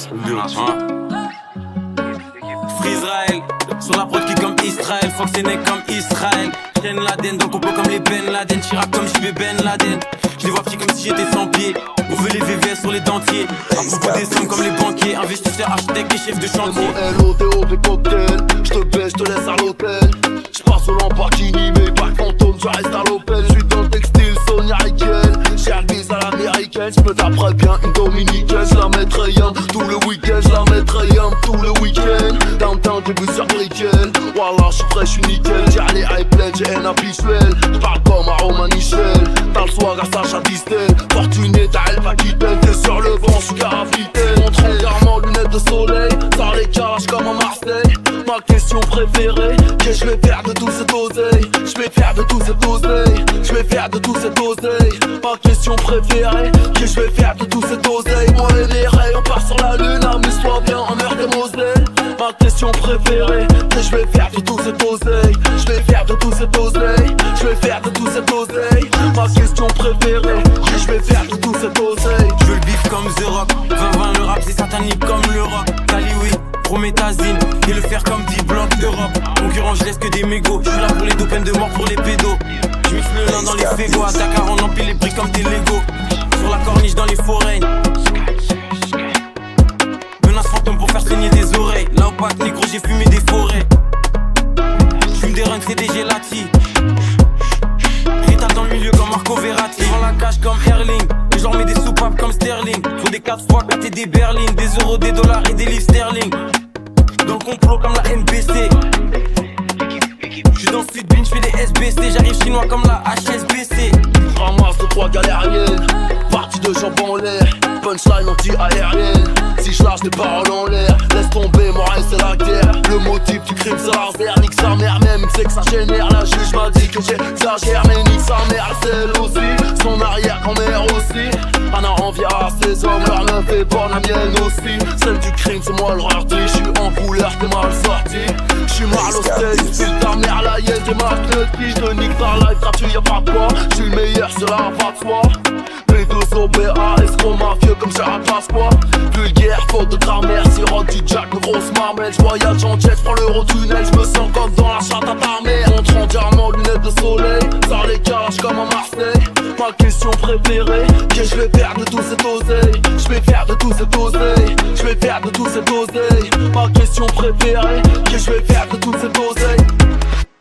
Free Israël, sur la prod qui comme Israël, Fox et Neck comme Israël. Ben Laden, dans le complot comme les Ben Laden, Chirac comme j'y vais Ben Laden. Je les vois petits comme si j'étais sans pied. On veut les VVS sur les dentiers. À propos des sommes comme les banquiers, investisseurs, architectes et chefs de chantier. LOTO des cocktails, j'te baisse, j'te laisse à l'hôtel. J'passe au Lamborghini, mais pas fantôme, je reste à l'Opel. J'suis dans le textile, Sonia Riquel. J'ai un bis à l'américaine, j'me taperais bien une dominicaine. J'la mettrais yam tout le week-end, j'la mettrais yam tout le week-end. Downtown, j'ai vu sur Brickell. Wallah, j'suis frais, j'suis nickel. J'ai allé à Plane, j'ai un habituel. J'parle comme à Roman Michel. T'as le swag à Sacha Distel. Fortuné, t'as Elva Aquitaine. T'es sur le vent, j'suis carafitaine. Montre entièrement lunettes de soleil. Sors les calages comme à Marseille. Ma question préférée, qu'est-ce que je vais faire de tout cet oseille? Je vais faire de tout cet oseille. Je vais faire de tout cet oseille. Ma question préférée, qu'est-ce que je vais faire de tout cet oseille? Moi et les rays, on part sur la lune. Amuse-toi bien en mer des Moselle. Ma question préférée, qu'est-ce que je vais faire de tout cet oseille? Je vais faire de tout cet oseille. Je vais faire de tout cet oseille. Ma question préférée, qu'est-ce que je vais faire de tout cet oseille? Je veux le bif comme The Rock. 20-20 le rap c'est satanique comme le rock. Cali Prométhazine et le faire comme 10 blocs d'Europe. Concurrent je laisse que des mégots. Je suis là pour les dos, peine de mort pour les pédos. Je mixe le lin dans les fégos. À Dakar on empile les briques comme des Lego. Sur la corniche dans les forêts. Menace fantôme pour faire saigner des oreilles. Là au pack négro j'ai fumé des forêts. J'fume des runs c'est des gélatis. Rita dans le milieu comme Marco Verratti. Devant la cage comme Erling. Et j'en mets des soupapes comme Sterling. Faut des 4 fois 4 et des berlines. Des euros, des dollars et des livres sterling. Dans le complot comme la MBC. J'suis dans le Sud-Bin, j'fais des SBC. J'arrive chinois comme la HSBC. Ramasse de 3 galériennes. Partie de jambes en l'air. Punchline anti-aérienne. Si je lâche des paroles en l'air, laisse tomber, mon rêve c'est la guerre. Le motif du crime c'est laser. Nique sa mère même, c'est que ça génère. La juge m'a dit que j'exagère. Mais nique sa mère, celle aussi. Son arrière-grand-mère aussi. On a envie à ses hommes, leur meuf est bonne, la mienne aussi. Celle du crime c'est moi le rardi. J'suis en couleur, t'es mal sorti. J'suis mal au steak, j'suis ta mère, la hyène, t'es mal petit. J'te nique ta life gratuit, y'a pas de quoi. J'suis le meilleur, cela va de soi. P2OPA, escroc mafieux comme j'ai un passe-quoi. Vulgaire, faute de grammaire, sirop du jack, de grosse marmelle. J'voyage en jet, j'prends l'Eurotunnel. J'me sens comme dans la chatte à ta mère. Montre en diamant, lunettes de soleil. Sors les calages comme à Marseille. Ma question préférée, qu'est-ce que je vais faire de tout cet oseille? Je vais faire de tout cet oseille. Je vais faire de tout cet oseille. Ma question préférée, qu'est-ce que je vais faire de tout cet oseille?